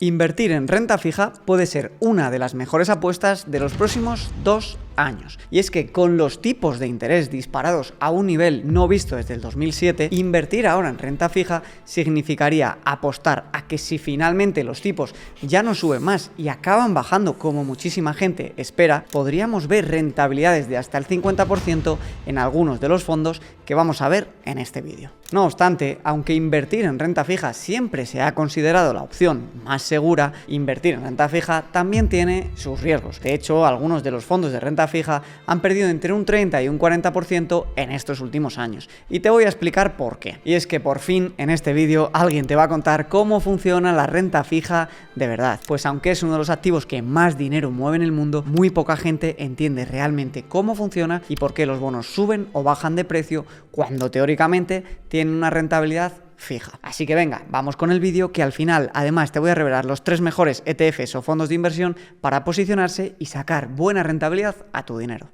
Invertir en renta fija puede ser una de las mejores apuestas de los próximos 2 años. Y es que con los tipos de interés disparados a un nivel no visto desde el 2007, invertir ahora en renta fija significaría apostar a que si finalmente los tipos ya no suben más y acaban bajando como muchísima gente espera, podríamos ver rentabilidades de hasta el 50% en algunos de los fondos que vamos a ver en este vídeo. No obstante, aunque invertir en renta fija siempre se ha considerado la opción más segura, invertir en renta fija también tiene sus riesgos. De hecho, algunos de los fondos de renta fija han perdido entre un 30 y un 40% en estos últimos años. Y te voy a explicar por qué. Y es que por fin en este vídeo alguien te va a contar cómo funciona la renta fija de verdad. Pues aunque es uno de los activos que más dinero mueve en el mundo, muy poca gente entiende realmente cómo funciona y por qué los bonos suben o bajan de precio cuando teóricamente tienen una rentabilidad fija. Así que venga, vamos con el vídeo, que al final además te voy a revelar los 3 mejores ETFs o fondos de inversión para posicionarse y sacar buena rentabilidad a tu dinero.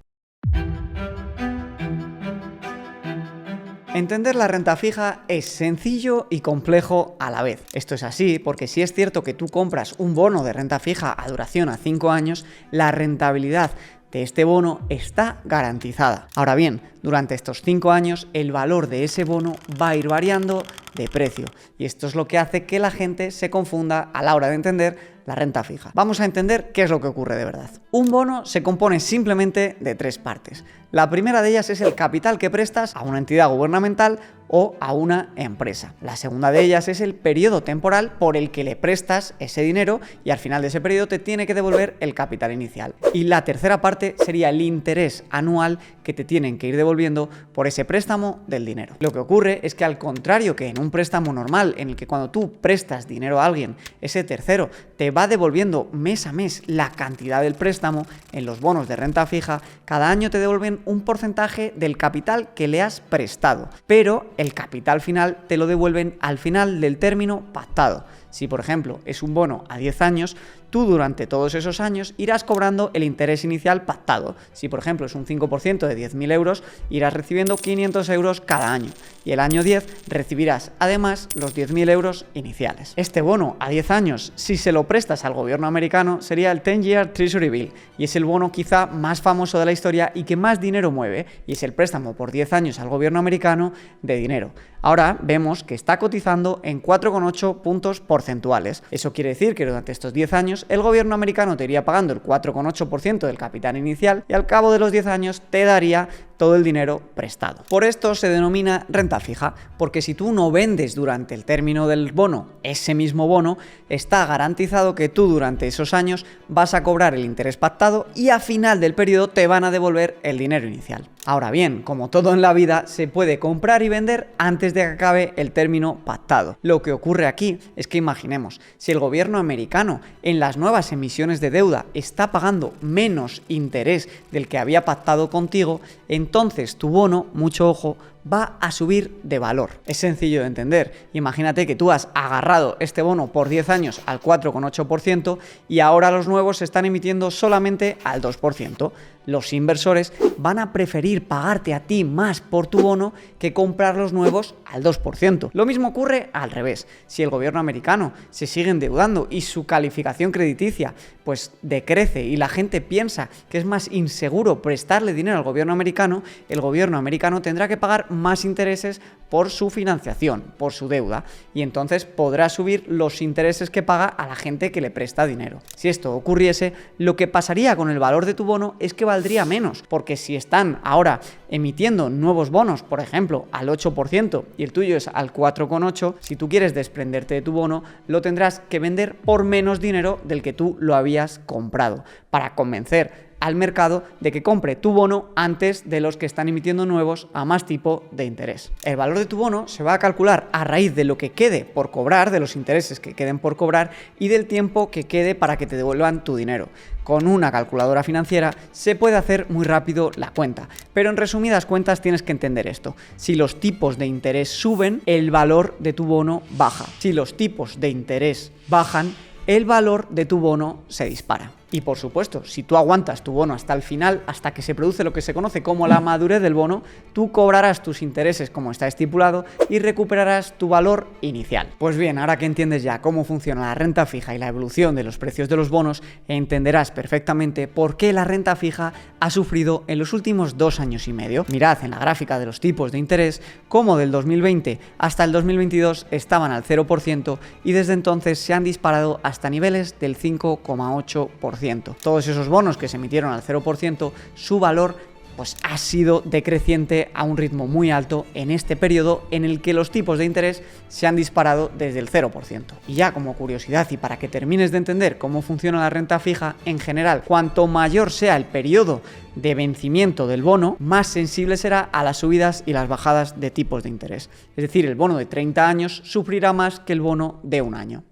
Entender la renta fija es sencillo y complejo a la vez. Esto es así porque si es cierto que tú compras un bono de renta fija a duración a 5 años, la rentabilidad de este bono está garantizada. Ahora bien, durante estos 5 años el valor de ese bono va a ir variando de precio y esto es lo que hace que la gente se confunda a la hora de entender la renta fija. Vamos a entender qué es lo que ocurre de verdad. Un bono se compone simplemente de 3 partes. La primera de ellas es el capital que prestas a una entidad gubernamental o a una empresa. La segunda de ellas es el periodo temporal por el que le prestas ese dinero y al final de ese periodo te tiene que devolver el capital inicial. Y la tercera parte sería el interés anual que te tienen que ir devolviendo por ese préstamo del dinero. Lo que ocurre es que al contrario que en un préstamo normal en el que cuando tú prestas dinero a alguien, ese tercero te va devolviendo mes a mes la cantidad del préstamo, en los bonos de renta fija cada año te devuelven un porcentaje del capital que le has prestado, pero el capital final te lo devuelven al final del término pactado. Si por ejemplo es un bono a 10 años, tú durante todos esos años irás cobrando el interés inicial pactado. Si por ejemplo es un 5% de 10.000 euros, irás recibiendo 500 euros cada año. Y el año 10 recibirás además los 10.000 euros iniciales. Este bono a 10 años, si se lo prestas al gobierno americano, sería el 10-Year Treasury Bill. Y es el bono quizá más famoso de la historia y que más dinero mueve. Y es el préstamo por 10 años al gobierno americano de dinero. Ahora vemos que está cotizando en 4,8 puntos porcentuales. Eso quiere decir que durante estos 10 años el gobierno americano te iría pagando el 4,8% del capital inicial y al cabo de los 10 años te daría todo el dinero prestado. Por esto se denomina renta fija, porque si tú no vendes durante el término del bono ese mismo bono, está garantizado que tú durante esos años vas a cobrar el interés pactado y a final del periodo te van a devolver el dinero inicial. Ahora bien, como todo en la vida, se puede comprar y vender antes de que acabe el término pactado. Lo que ocurre aquí es que imaginemos, si el gobierno americano en las nuevas emisiones de deuda está pagando menos interés del que había pactado contigo, entonces tu bono, mucho ojo, va a subir de valor. Es sencillo de entender. Imagínate que tú has agarrado este bono por 10 años al 4,8% y ahora los nuevos se están emitiendo solamente al 2%. Los inversores van a preferir pagarte a ti más por tu bono que comprar los nuevos al 2%. Lo mismo ocurre al revés. Si el gobierno americano se sigue endeudando y su calificación crediticia pues decrece y la gente piensa que es más inseguro prestarle dinero al gobierno americano, el gobierno americano tendrá que pagar más intereses por su financiación, por su deuda, y entonces podrá subir los intereses que paga a la gente que le presta dinero. Si esto ocurriese, lo que pasaría con el valor de tu bono es que valdría menos, porque si están ahora emitiendo nuevos bonos, por ejemplo, al 8% y el tuyo es al 4,8%, si tú quieres desprenderte de tu bono, lo tendrás que vender por menos dinero del que tú lo habías comprado, para convencer al mercado de que compre tu bono antes de los que están emitiendo nuevos a más tipo de interés. El valor de tu bono se va a calcular a raíz de lo que quede por cobrar, de los intereses que queden por cobrar y del tiempo que quede para que te devuelvan tu dinero. Con una calculadora financiera se puede hacer muy rápido la cuenta, pero en resumidas cuentas tienes que entender esto. Si los tipos de interés suben, el valor de tu bono baja. Si los tipos de interés bajan, el valor de tu bono se dispara. Y por supuesto, si tú aguantas tu bono hasta el final, hasta que se produce lo que se conoce como la madurez del bono, tú cobrarás tus intereses como está estipulado y recuperarás tu valor inicial. Pues bien, ahora que entiendes ya cómo funciona la renta fija y la evolución de los precios de los bonos, entenderás perfectamente por qué la renta fija ha sufrido en los últimos 2 años y medio. Mirad en la gráfica de los tipos de interés cómo del 2020 hasta el 2022 estaban al 0% y desde entonces se han disparado hasta niveles del 5,8%. Todos esos bonos que se emitieron al 0%, su valor pues ha sido decreciente a un ritmo muy alto en este periodo en el que los tipos de interés se han disparado desde el 0%. Y ya como curiosidad y para que termines de entender cómo funciona la renta fija en general, cuanto mayor sea el periodo de vencimiento del bono, más sensible será a las subidas y las bajadas de tipos de interés. Es decir, el bono de 30 años sufrirá más que el bono de 1 año.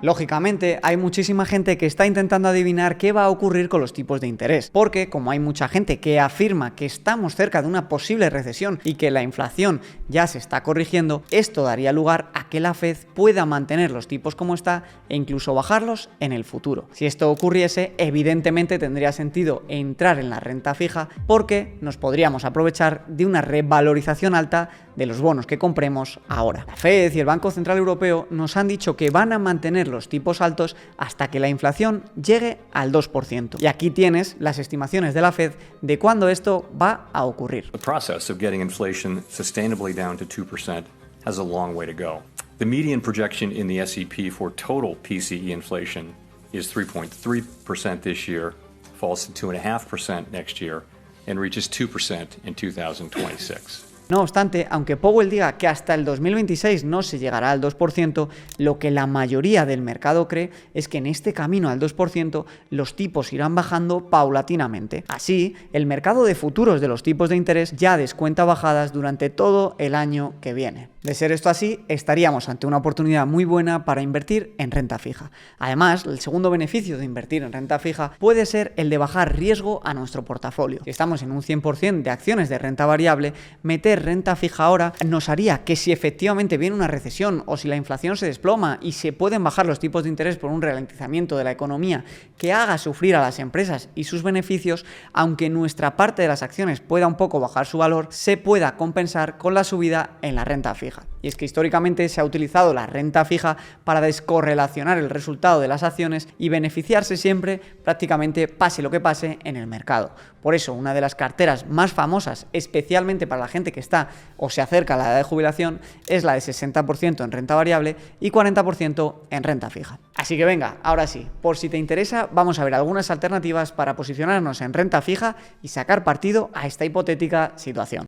Lógicamente, hay muchísima gente que está intentando adivinar qué va a ocurrir con los tipos de interés, porque como hay mucha gente que afirma que estamos cerca de una posible recesión y que la inflación ya se está corrigiendo, esto daría lugar a que la Fed pueda mantener los tipos como está e incluso bajarlos en el futuro. Si esto ocurriese, evidentemente tendría sentido entrar en la renta fija porque nos podríamos aprovechar de una revalorización alta de los bonos que compremos ahora. La Fed y el Banco Central Europeo nos han dicho que van a mantener los tipos altos hasta que la inflación llegue al 2%. Y aquí tienes las estimaciones de la Fed de cuándo esto va a ocurrir. The process of getting inflation sustainably down to 2% has a long way to go. The median projection in the SEP for total PCE inflation is 3.3% this year, falls to 2.5% next year, and reaches 2% in 2026. No obstante, aunque Powell diga que hasta el 2026 no se llegará al 2%, lo que la mayoría del mercado cree es que en este camino al 2% los tipos irán bajando paulatinamente. Así, el mercado de futuros de los tipos de interés ya descuenta bajadas durante todo el año que viene. De ser esto así, estaríamos ante una oportunidad muy buena para invertir en renta fija. Además, el segundo beneficio de invertir en renta fija puede ser el de bajar riesgo a nuestro portafolio. Si estamos en un 100% de acciones de renta variable, meter renta fija ahora nos haría que si efectivamente viene una recesión o si la inflación se desploma y se pueden bajar los tipos de interés por un ralentizamiento de la economía que haga sufrir a las empresas y sus beneficios, aunque nuestra parte de las acciones pueda un poco bajar su valor, se pueda compensar con la subida en la renta fija. Y es que históricamente se ha utilizado la renta fija para descorrelacionar el resultado de las acciones y beneficiarse siempre, prácticamente pase lo que pase, en el mercado. Por eso, una de las carteras más famosas, especialmente para la gente que está o se acerca a la edad de jubilación, es la de 60% en renta variable y 40% en renta fija. Así que venga, ahora sí, por si te interesa, vamos a ver algunas alternativas para posicionarnos en renta fija y sacar partido a esta hipotética situación.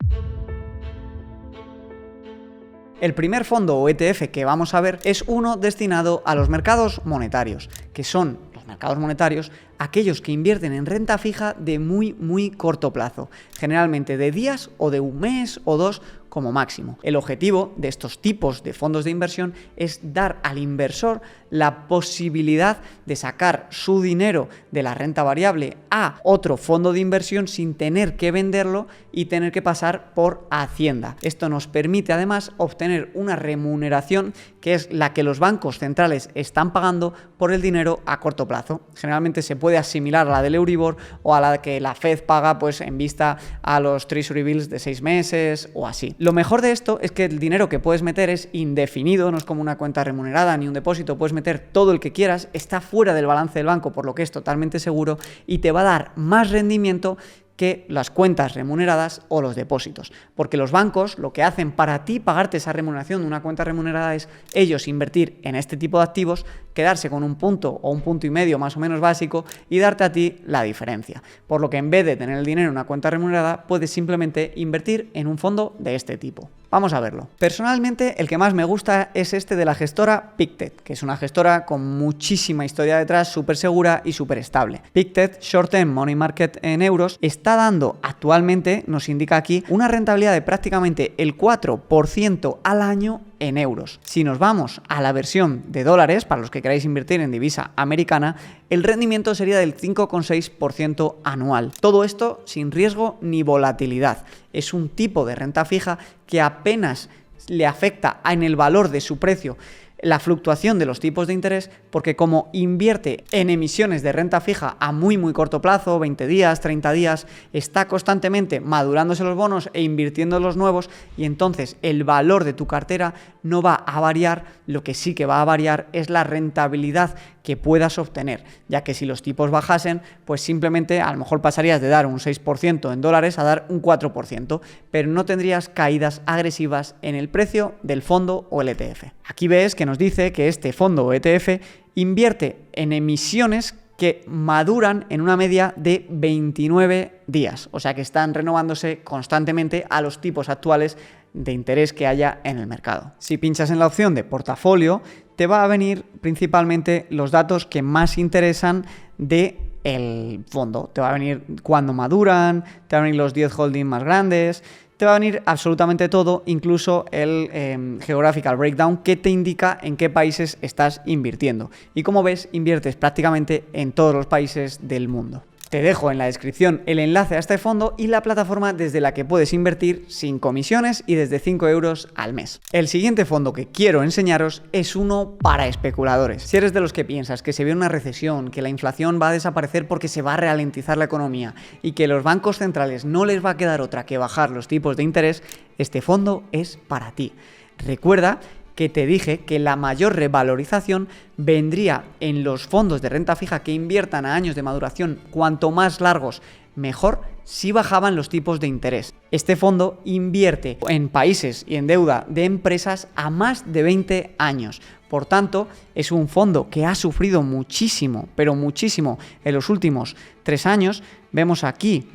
El primer fondo o ETF que vamos a ver es uno destinado a los mercados monetarios, que son los mercados monetarios aquellos que invierten en renta fija de muy corto plazo, generalmente de días o de 1 mes o 2 como máximo. El objetivo de estos tipos de fondos de inversión es dar al inversor la posibilidad de sacar su dinero de la renta variable a otro fondo de inversión sin tener que venderlo y tener que pasar por Hacienda. Esto nos permite además obtener una remuneración que es la que los bancos centrales están pagando por el dinero a corto plazo. Generalmente se puede asimilar a la del Euribor o a la que la Fed paga pues en vista a los Treasury Bills de 6 meses o así. Lo mejor de esto es que el dinero que puedes meter es indefinido, no es como una cuenta remunerada ni un depósito, puedes meter todo el que quieras, está fuera del balance del banco, por lo que es totalmente seguro y te va a dar más rendimiento que las cuentas remuneradas o los depósitos. Porque los bancos lo que hacen para ti pagarte esa remuneración de una cuenta remunerada es ellos invertir en este tipo de activos, quedarse con un punto o un punto y medio más o menos básico y darte a ti la diferencia. Por lo que en vez de tener el dinero en una cuenta remunerada, puedes simplemente invertir en un fondo de este tipo. Vamos a verlo. Personalmente, el que más me gusta es este de la gestora Pictet, que es una gestora con muchísima historia detrás, súper segura y súper estable. Pictet Short Term Money Market en euros está dando actualmente, nos indica aquí, una rentabilidad de prácticamente el 4% al año en euros. Si nos vamos a la versión de dólares, para los que queráis invertir en divisa americana, el rendimiento sería del 5,6% anual. Todo esto sin riesgo ni volatilidad. Es un tipo de renta fija que apenas le afecta en el valor de su precio la fluctuación de los tipos de interés, porque como invierte en emisiones de renta fija a muy corto plazo, 20 días, 30 días, está constantemente madurándose los bonos e invirtiendo los nuevos, y entonces el valor de tu cartera no va a variar. Lo que sí que va a variar es la rentabilidad que puedas obtener, ya que si los tipos bajasen, pues simplemente a lo mejor pasarías de dar un 6% en dólares a dar un 4%, pero no tendrías caídas agresivas en el precio del fondo o el ETF. Aquí ves que nos dice que este fondo o ETF invierte en emisiones que maduran en una media de 29 días, o sea que están renovándose constantemente a los tipos actuales de interés que haya en el mercado. Si pinchas en la opción de portafolio, te va a venir principalmente los datos que más interesan del fondo. Te va a venir cuándo maduran, te van a venir los 10 holdings más grandes, te va a venir absolutamente todo, incluso el Geographical Breakdown, que te indica en qué países estás invirtiendo. Y como ves, inviertes prácticamente en todos los países del mundo. Te dejo en la descripción el enlace a este fondo y la plataforma desde la que puedes invertir sin comisiones y desde 5 euros al mes. El siguiente fondo que quiero enseñaros es uno para especuladores. Si eres de los que piensas que se viene una recesión, que la inflación va a desaparecer porque se va a ralentizar la economía y que los bancos centrales no les va a quedar otra que bajar los tipos de interés, este fondo es para ti. Recuerda que te dije que la mayor revalorización vendría en los fondos de renta fija que inviertan a años de maduración, cuanto más largos mejor, si bajaban los tipos de interés. Este fondo invierte en países y en deuda de empresas a más de 20 años. Por tanto, es un fondo que ha sufrido muchísimo, pero muchísimo en los últimos 3 años. Vemos aquí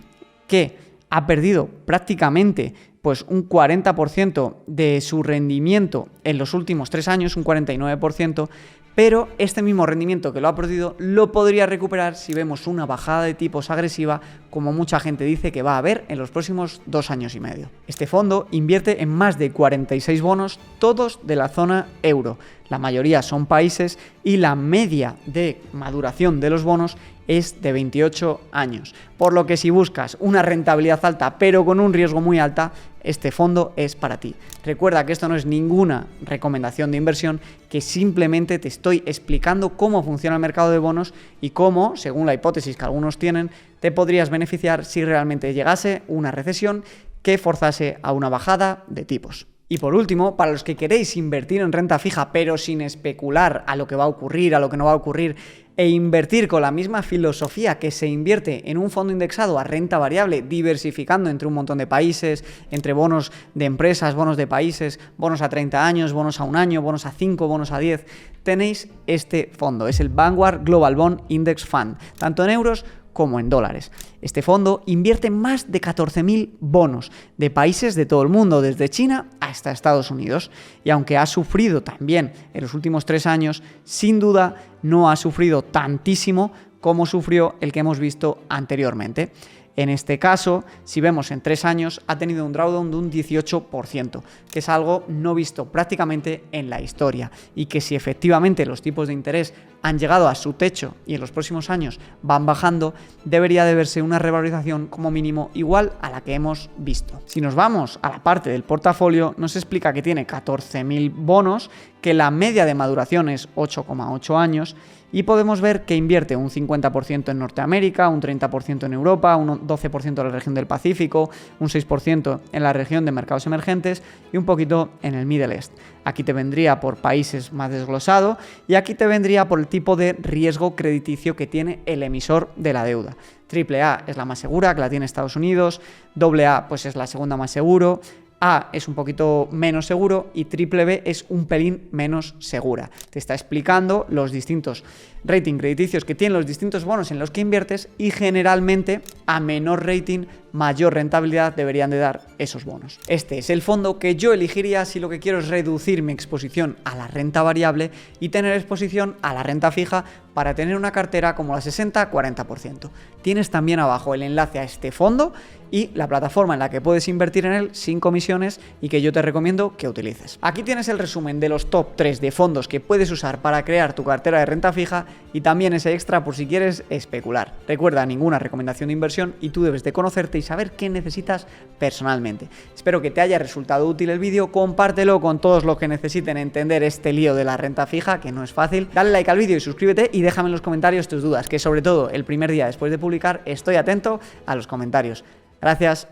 que ha perdido prácticamente pues un 40% de su rendimiento en los últimos 3 años, un 49%, pero este mismo rendimiento que lo ha perdido lo podría recuperar si vemos una bajada de tipos agresiva, como mucha gente dice que va a haber en los próximos 2 años y medio. Este fondo invierte en más de 46 bonos, todos de la zona euro. La mayoría son países y la media de maduración de los bonos es de 28 años. Por lo que si buscas una rentabilidad alta pero con un riesgo muy alta, este fondo es para ti. Recuerda que esto no es ninguna recomendación de inversión, que simplemente te estoy explicando cómo funciona el mercado de bonos y cómo, según la hipótesis que algunos tienen, te podrías beneficiar si realmente llegase una recesión que forzase a una bajada de tipos. Y por último, para los que queréis invertir en renta fija pero sin especular a lo que va a ocurrir, a lo que no va a ocurrir, e invertir con la misma filosofía que se invierte en un fondo indexado a renta variable, diversificando entre un montón de países, entre bonos de empresas, bonos de países, bonos a 30 años, bonos a 1 año, bonos a 5, bonos a 10, tenéis este fondo. Es el Vanguard Global Bond Index Fund, tanto en euros como en dólares. Este fondo invierte en más de 14.000 bonos de países de todo el mundo, desde China hasta Estados Unidos. Y aunque ha sufrido también en los últimos 3 años, sin duda no ha sufrido tantísimo como sufrió el que hemos visto anteriormente. En este caso, si vemos en 3 años, ha tenido un drawdown de un 18%, que es algo no visto prácticamente en la historia, y que si efectivamente los tipos de interés han llegado a su techo y en los próximos años van bajando, debería de verse una revalorización como mínimo igual a la que hemos visto. Si nos vamos a la parte del portafolio, nos explica que tiene 14.000 bonos, que la media de maduración es 8,8 años, y podemos ver que invierte un 50% en Norteamérica, un 30% en Europa, un 12% en la región del Pacífico, un 6% en la región de mercados emergentes y un poquito en el Middle East. Aquí te vendría por países más desglosado y aquí te vendría por el tipo de riesgo crediticio que tiene el emisor de la deuda. AAA es la más segura, que la tiene Estados Unidos, AA pues es la segunda más seguro, A es un poquito menos seguro y BBB es un pelín menos segura. Te está explicando los distintos rating crediticios que tienen los distintos bonos en los que inviertes y generalmente a menor rating, mayor rentabilidad deberían de dar esos bonos. Este es el fondo que yo elegiría si lo que quiero es reducir mi exposición a la renta variable y tener exposición a la renta fija para tener una cartera como la 60-40%. Tienes también abajo el enlace a este fondo y la plataforma en la que puedes invertir en él sin comisiones y que yo te recomiendo que utilices. Aquí tienes el resumen de los top 3 de fondos que puedes usar para crear tu cartera de renta fija y también ese extra por si quieres especular. Recuerda, ninguna recomendación de inversión y tú debes de conocerte y saber qué necesitas personalmente. Espero que te haya resultado útil el vídeo, compártelo con todos los que necesiten entender este lío de la renta fija, que no es fácil. Dale like al vídeo y suscríbete y déjame en los comentarios tus dudas, que sobre todo el primer día después de publicar estoy atento a los comentarios. Gracias.